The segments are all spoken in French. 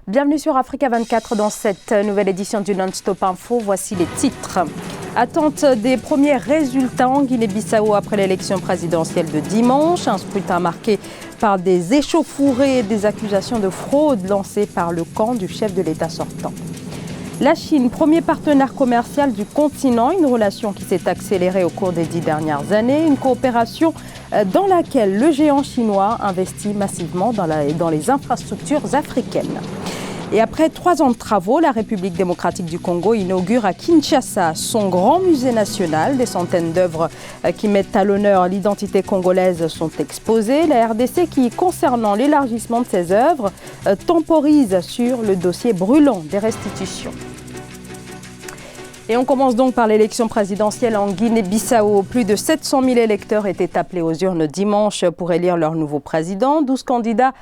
Bienvenue sur Africa 24 dans cette nouvelle édition du Non-Stop Info. Voici les titres. Attente des premiers résultats en Guinée-Bissau après l'élection présidentielle de dimanche. Un scrutin marqué par des échauffourées et des accusations de fraude lancées par le camp du chef de l'État sortant. La Chine, premier partenaire commercial du continent, une relation qui s'est accélérée au cours des 10 dernières années, une coopération dans laquelle le géant chinois investit massivement dans les infrastructures africaines. Et après 3 ans de travaux, la République démocratique du Congo inaugure à Kinshasa son grand musée national. Des centaines d'œuvres qui mettent à l'honneur l'identité congolaise sont exposées. La RDC, qui, concernant l'élargissement de ses œuvres, temporise sur le dossier brûlant des restitutions. Et on commence donc par l'élection présidentielle en Guinée-Bissau. Plus de 700 000 électeurs étaient appelés aux urnes dimanche pour élire leur nouveau président. 12 candidats,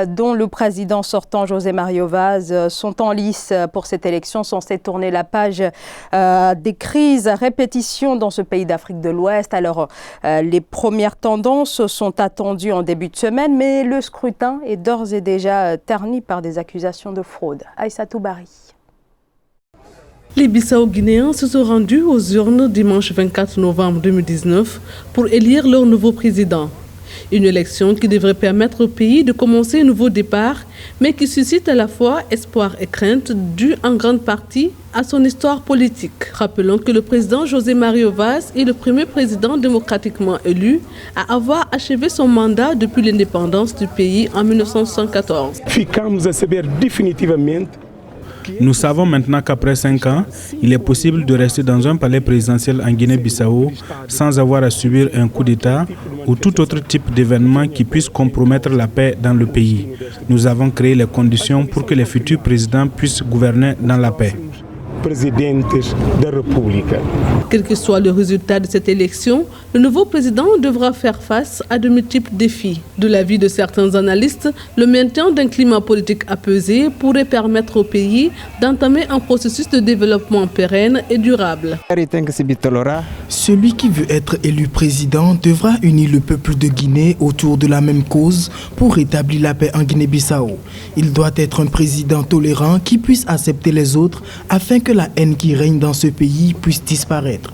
dont le président sortant José Mario Vaz, sont en lice pour cette élection, censée tourner la page des crises à répétition dans ce pays d'Afrique de l'Ouest. Alors, les premières tendances sont attendues en début de semaine, mais le scrutin est d'ores et déjà terni par des accusations de fraude. Aïssatou Bari. Les Bissau-Guinéens se sont rendus aux urnes dimanche 24 novembre 2019 pour élire leur nouveau président. Une élection qui devrait permettre au pays de commencer un nouveau départ, mais qui suscite à la fois espoir et crainte, dû en grande partie à son histoire politique. Rappelons que le président José Mario Vaz est le premier président démocratiquement élu à avoir achevé son mandat depuis l'indépendance du pays en 1974. Ficamos a saber definitivamente. Nous savons maintenant qu'après 5 ans, il est possible de rester dans un palais présidentiel en Guinée-Bissau sans avoir à subir un coup d'État ou tout autre type d'événement qui puisse compromettre la paix dans le pays. Nous avons créé les conditions pour que les futurs présidents puissent gouverner dans la paix. Quel que soit le résultat de cette élection, le nouveau président devra faire face à de multiples défis. De l'avis de certains analystes, le maintien d'un climat politique apaisé pourrait permettre au pays d'entamer un processus de développement pérenne et durable. Celui qui veut être élu président devra unir le peuple de Guinée autour de la même cause pour rétablir la paix en Guinée-Bissau. Il doit être un président tolérant qui puisse accepter les autres afin que la haine qui règne dans ce pays puisse disparaître.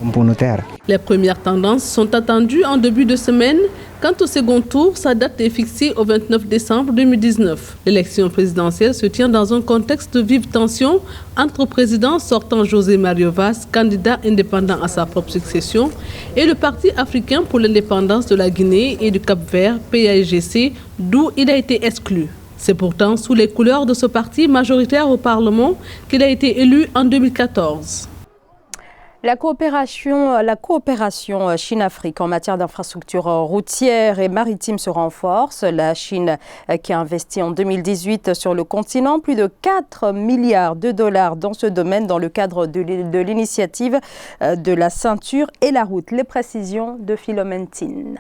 Les premières tendances sont attendues en début de semaine. Quant au second tour, sa date est fixée au 29 décembre 2019. L'élection présidentielle se tient dans un contexte de vive tension entre le président sortant José Mario Vaz, candidat indépendant à sa propre succession, et le Parti africain pour l'indépendance de la Guinée et du Cap-Vert, PAIGC, d'où il a été exclu. C'est pourtant sous les couleurs de ce parti majoritaire au Parlement qu'il a été élu en 2014. La coopération Chine-Afrique en matière d'infrastructures routières et maritimes se renforce. La Chine qui a investi en 2018 sur le continent plus de 4 milliards de dollars dans ce domaine dans le cadre de l'initiative de la ceinture et la route. Les précisions de Philomène Tin.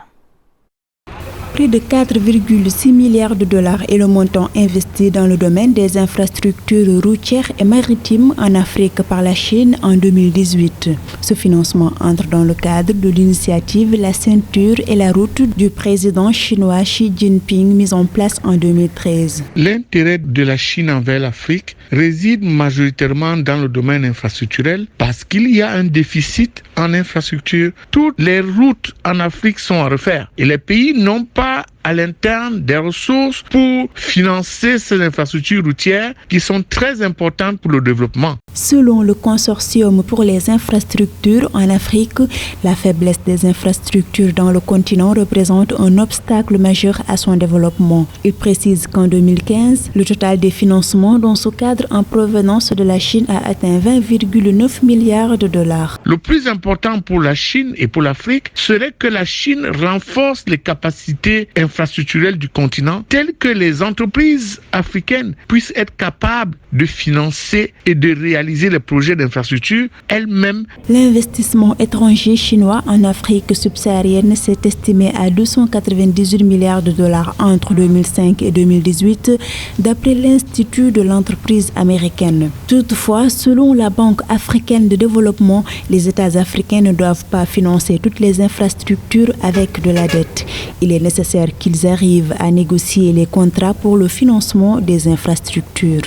Plus de 4,6 milliards de dollars est le montant investi dans le domaine des infrastructures routières et maritimes en Afrique par la Chine en 2018. Ce financement entre dans le cadre de l'initiative La ceinture et la route du président chinois Xi Jinping mise en place en 2013. L'intérêt de la Chine envers l'Afrique réside majoritairement dans le domaine infrastructurel parce qu'il y a un déficit en infrastructure. Toutes les routes en Afrique sont à refaire et les pays n'ont pas à l'interne des ressources pour financer ces infrastructures routières qui sont très importantes pour le développement. Selon le Consortium pour les infrastructures en Afrique, la faiblesse des infrastructures dans le continent représente un obstacle majeur à son développement. Il précise qu'en 2015, le total des financements dans ce cadre en provenance de la Chine a atteint 20,9 milliards de dollars. Le plus important pour la Chine et pour l'Afrique serait que la Chine renforce les capacités infrastructurelles du continent, telles que les entreprises africaines puissent être capables de financer et de réaliser les projets d'infrastructure elles-mêmes. L'investissement étranger chinois en Afrique subsaharienne s'est estimé à 298 milliards de dollars entre 2005 et 2018, d'après l'Institut de l'entreprise américaine. Toutefois, selon la Banque africaine de développement, les États africains ne doivent pas financer toutes les infrastructures avec de la dette. Il est nécessaire qu'ils arrivent à négocier les contrats pour le financement des infrastructures.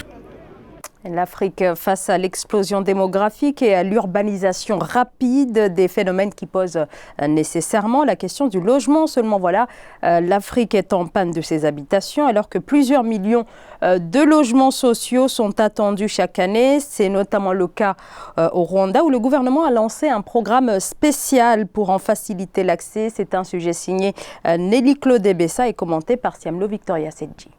L'Afrique face à l'explosion démographique et à l'urbanisation rapide, des phénomènes qui posent nécessairement la question du logement. Seulement voilà, l'Afrique est en panne de ses habitations alors que plusieurs millions de logements sociaux sont attendus chaque année. C'est notamment le cas au Rwanda où le gouvernement a lancé un programme spécial pour en faciliter l'accès. C'est un sujet signé Nelly Claude Bessa et commenté par Siamlo Victoria Sedji.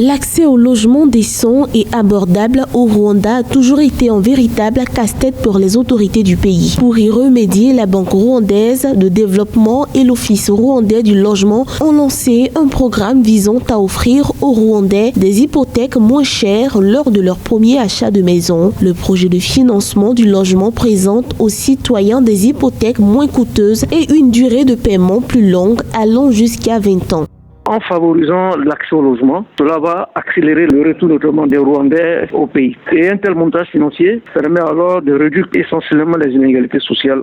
L'accès au logement décent et abordable au Rwanda a toujours été un véritable casse-tête pour les autorités du pays. Pour y remédier, la Banque rwandaise de développement et l'Office rwandais du logement ont lancé un programme visant à offrir aux Rwandais des hypothèques moins chères lors de leur premier achat de maison. Le projet de financement du logement présente aux citoyens des hypothèques moins coûteuses et une durée de paiement plus longue allant jusqu'à 20 ans. En favorisant l'accès au logement, cela va accélérer le retour notamment des Rwandais au pays. Et un tel montage financier permet alors de réduire essentiellement les inégalités sociales.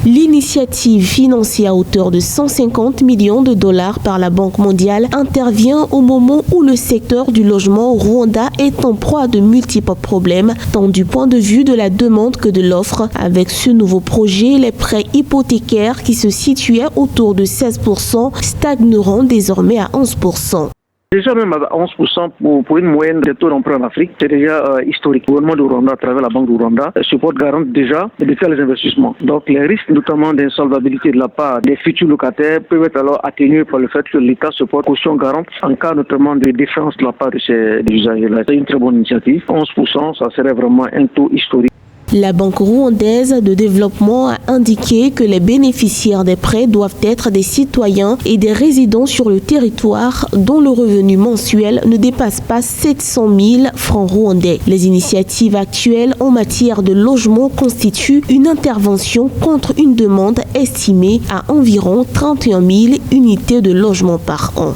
L'initiative financée à hauteur de 150 millions de dollars par la Banque mondiale intervient au moment où le secteur du logement au Rwanda est en proie à de multiples problèmes, tant du point de vue de la demande que de l'offre. Avec ce nouveau projet, les prêts hypothécaires qui se situaient autour de 16% stagneront désormais à 11%. Déjà même à 11% pour une moyenne de taux d'emprunt en Afrique, c'est déjà historique. Le gouvernement du Rwanda, à travers la Banque du Rwanda, se porte garante déjà de faire les investissements. Donc les risques notamment d'insolvabilité de la part des futurs locataires peuvent être alors atténués par le fait que l'État se porte caution garante en cas notamment de défense de la part de ces usagers-là. C'est une très bonne initiative. 11%, ça serait vraiment un taux historique. La Banque rwandaise de développement a indiqué que les bénéficiaires des prêts doivent être des citoyens et des résidents sur le territoire dont le revenu mensuel ne dépasse pas 700 000 francs rwandais. Les initiatives actuelles en matière de logement constituent une intervention contre une demande estimée à environ 31 000 unités de logement par an.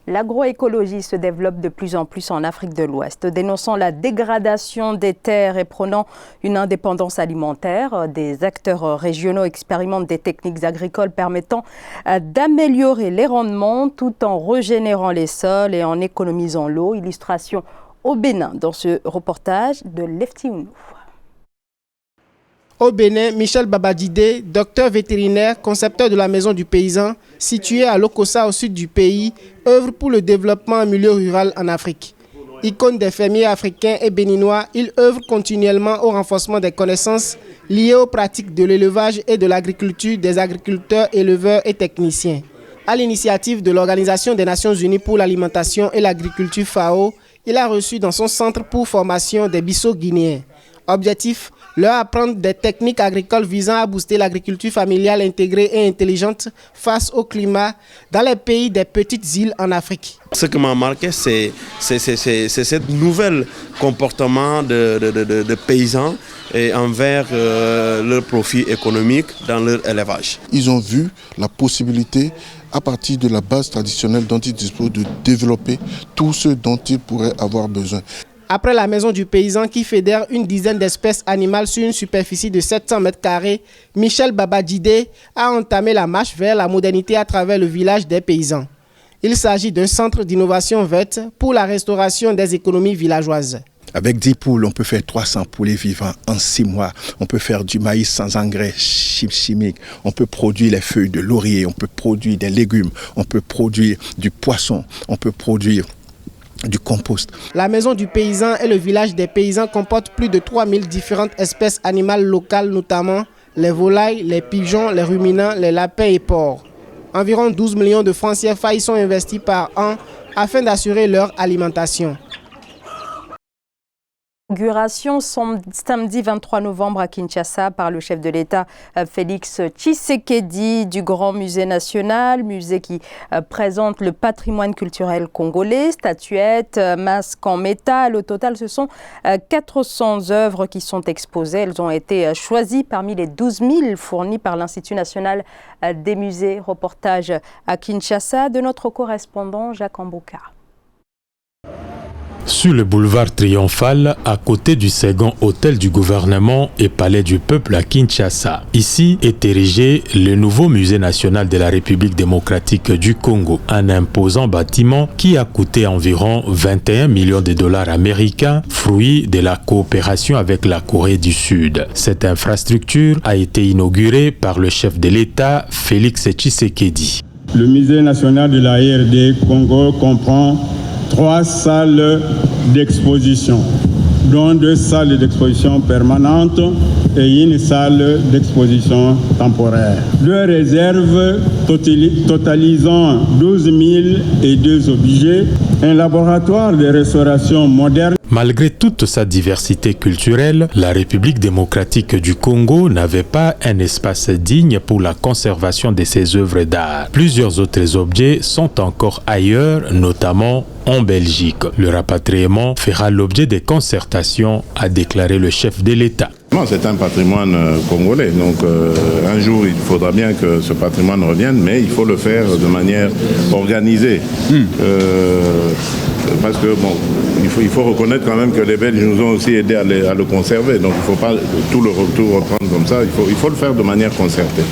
L'agroécologie se développe de plus en plus en Afrique de l'Ouest. Dénonçant la dégradation des terres et prônant une indépendance alimentaire, des acteurs régionaux expérimentent des techniques agricoles permettant d'améliorer les rendements tout en régénérant les sols et en économisant l'eau. Illustration au Bénin dans ce reportage de Lefty Ounou. Au Bénin, Michel Babadidé, docteur vétérinaire, concepteur de la Maison du Paysan, située à Lokossa au sud du pays, œuvre pour le développement en milieu rural en Afrique. Icône des fermiers africains et béninois, il œuvre continuellement au renforcement des connaissances liées aux pratiques de l'élevage et de l'agriculture des agriculteurs, éleveurs et techniciens. À l'initiative de l'Organisation des Nations Unies pour l'alimentation et l'agriculture FAO, il a reçu dans son centre pour formation des Bissau guinéens. Objectif, leur apprendre des techniques agricoles visant à booster l'agriculture familiale intégrée et intelligente face au climat dans les pays des petites îles en Afrique. Ce qui m'a marqué, c'est ce nouvel comportement de paysans et envers leur profit économique dans leur élevage. Ils ont vu la possibilité, à partir de la base traditionnelle dont ils disposent, de développer tout ce dont ils pourraient avoir besoin. Après la Maison du Paysan qui fédère une dizaine d'espèces animales sur une superficie de 700 mètres carrés, Michel Babadidé a entamé la marche vers la modernité à travers le village des paysans. Il s'agit d'un centre d'innovation verte pour la restauration des économies villageoises. Avec 10 poules, on peut faire 300 poulets vivants en 6 mois. On peut faire du maïs sans engrais chimiques. On peut produire les feuilles de laurier. On peut produire des légumes. On peut produire du poisson. On peut produire du compost. La Maison du Paysan et le village des paysans comportent plus de 3000 différentes espèces animales locales, notamment les volailles, les pigeons, les ruminants, les lapins et porcs. Environ 12 millions de francs CFA y sont investis par an afin d'assurer leur alimentation. Inauguration samedi 23 novembre à Kinshasa par le chef de l'État Félix Tshisekedi du Grand Musée national, musée qui présente le patrimoine culturel congolais, statuettes, masques en métal. Au total, ce sont 400 œuvres qui sont exposées. Elles ont été choisies parmi les 12 000 fournies par l'Institut national des musées. Reportage à Kinshasa de notre correspondant Jacques Ambouka. Sur le boulevard Triomphal, à côté du second hôtel du gouvernement et palais du peuple à Kinshasa. Ici est érigé le nouveau musée national de la République démocratique du Congo, un imposant bâtiment qui a coûté environ 21 millions de dollars américains, fruit de la coopération avec la Corée du Sud. Cette infrastructure a été inaugurée par le chef de l'État, Félix Tshisekedi. Le musée national de la RD Congo comprend 3 salles d'exposition, dont 2 salles d'exposition permanentes et une salle d'exposition temporaire. 2 réserves totalisant 12 002 objets, un laboratoire de restauration moderne. Malgré toute sa diversité culturelle, la République démocratique du Congo n'avait pas un espace digne pour la conservation de ses œuvres d'art. Plusieurs autres objets sont encore ailleurs, notamment en Belgique. Le rapatriement fera l'objet de concertations, a déclaré le chef de l'État. C'est un patrimoine congolais, donc un jour il faudra bien que ce patrimoine revienne, mais il faut le faire de manière organisée. Parce que bon, il faut reconnaître quand même que les Belges nous ont aussi aidés à le conserver, donc il ne faut pas tout reprendre comme ça, il faut le faire de manière concertée.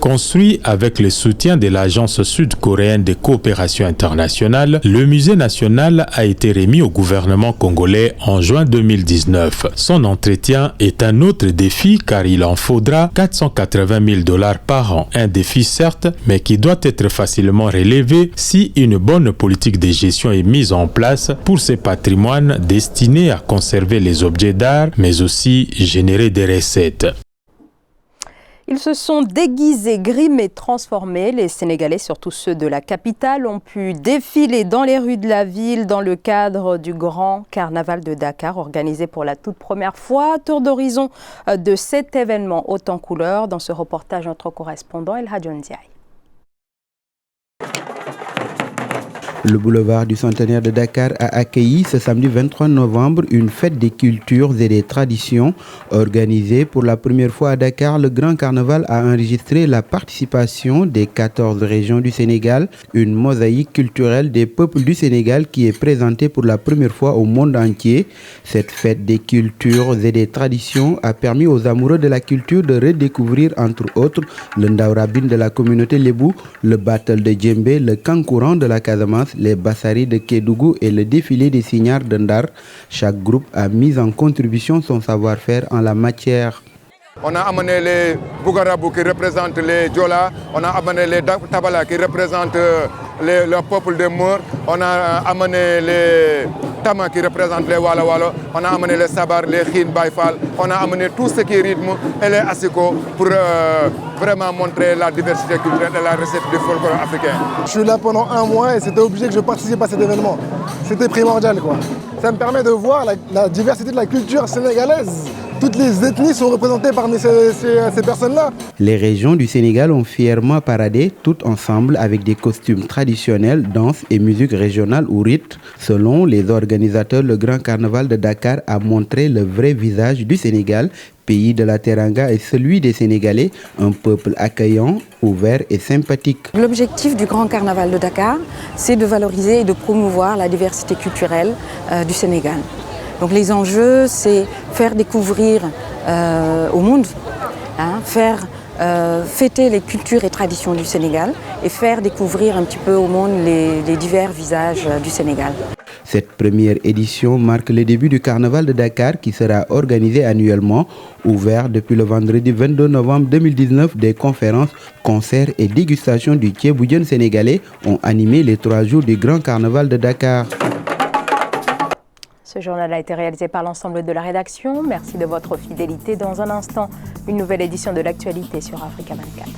Construit avec le soutien de l'Agence sud-coréenne de coopération internationale, le musée national a été remis au gouvernement congolais en juin 2019. Son entretien est un autre défi car il en faudra 480 000 dollars par an. Un défi certes, mais qui doit être facilement relevé si une bonne politique de gestion est mise en place pour ces patrimoines destinés à conserver les objets d'art, mais aussi générer des recettes. Ils se sont déguisés, grimés, transformés. Les Sénégalais, surtout ceux de la capitale, ont pu défiler dans les rues de la ville dans le cadre du grand carnaval de Dakar, organisé pour la toute première fois. Tour d'horizon de cet événement haut en couleurs dans ce reportage notre correspondant El Hadjon Ndiaye. Le boulevard du centenaire de Dakar a accueilli ce samedi 23 novembre une fête des cultures et des traditions. Organisée pour la première fois à Dakar, le Grand Carnaval a enregistré la participation des 14 régions du Sénégal, une mosaïque culturelle des peuples du Sénégal qui est présentée pour la première fois au monde entier. Cette fête des cultures et des traditions a permis aux amoureux de la culture de redécouvrir entre autres le Ndaourabine de la communauté Lébou, le Battle de Djembé, le Kankourang de la Casamance, les Bassari de Kédougou et le défilé des Signares de Ndar. Chaque groupe a mis en contribution son savoir-faire en la matière. On a amené les Bougarabou qui représentent les Djola, on a amené les Tabala qui représentent le peuple des Mours, on a amené les Tama qui représentent les Wala Wala, on a amené les Sabar, les Khin Baïfal, on a amené tout ce qui est rythme et les Asiko pour vraiment montrer la diversité culturelle et la recette du folklore africain. Je suis là pendant 1 mois et c'était obligé que je participe à cet événement. C'était primordial quoi. Ça me permet de voir la diversité de la culture sénégalaise. Toutes les ethnies sont représentées parmi ces personnes-là. Les régions du Sénégal ont fièrement paradé toutes ensemble avec des costumes traditionnels, danse et musique régionale ou rythme. Selon les organisateurs, le Grand Carnaval de Dakar a montré le vrai visage du Sénégal, pays de la Teranga et celui des Sénégalais, un peuple accueillant, ouvert et sympathique. L'objectif du Grand Carnaval de Dakar, c'est de valoriser et de promouvoir la diversité culturelle du Sénégal. Donc les enjeux, c'est faire découvrir au monde, fêter les cultures et traditions du Sénégal et faire découvrir un petit peu au monde les divers visages du Sénégal. Cette première édition marque le début du Carnaval de Dakar qui sera organisé annuellement. Ouvert depuis le vendredi 22 novembre 2019, des conférences, concerts et dégustations du Thiéboudienne sénégalais ont animé les 3 jours du Grand Carnaval de Dakar. Ce journal a été réalisé par l'ensemble de la rédaction. Merci de votre fidélité. Dans un instant, une nouvelle édition de l'actualité sur Africa 24.